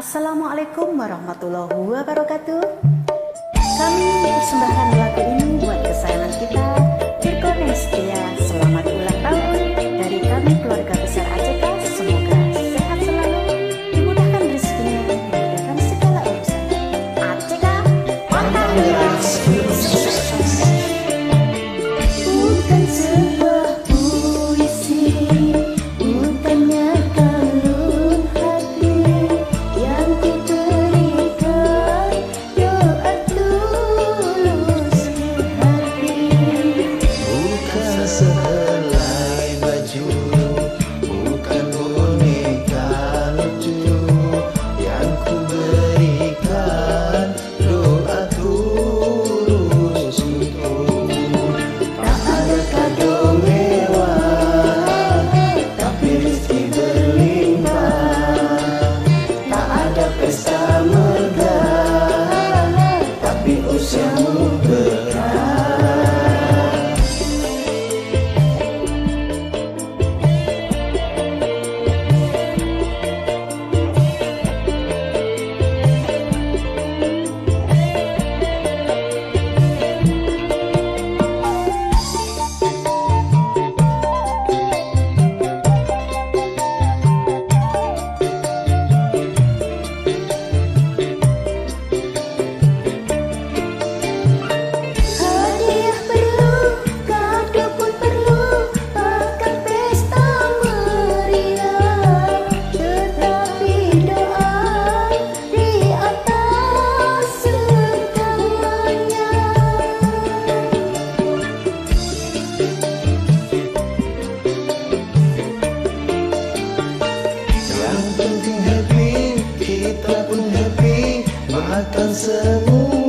Assalamualaikum warahmatullahi wabarakatuh. Kami persembahkan lagu ini buat kesayangan kita, Virgo Nestia. Selamat ulang tahun dari kami keluarga besar ACK. Semoga sehat selalu, dimudahkan rezekinya, dimudahkan segala urusan. ACK, mantap deras. Bukan sebuah puisi, bukannya kalung hati yang kuberikan, doa tulus ke hati. Bukan sehelai baju, bukan boneka lucu yang ku berikan, doa tulus untukmu. Tak ada kado mewah, tapi rezeki berlimpah. Tak ada pesta megah, tapi usiamu berat. Hadiah perlu, kado pun perlu, bahkan pesta meriah. Tetapi doa di atas segalanya. Yang penting happy, kita pun happy, makan semua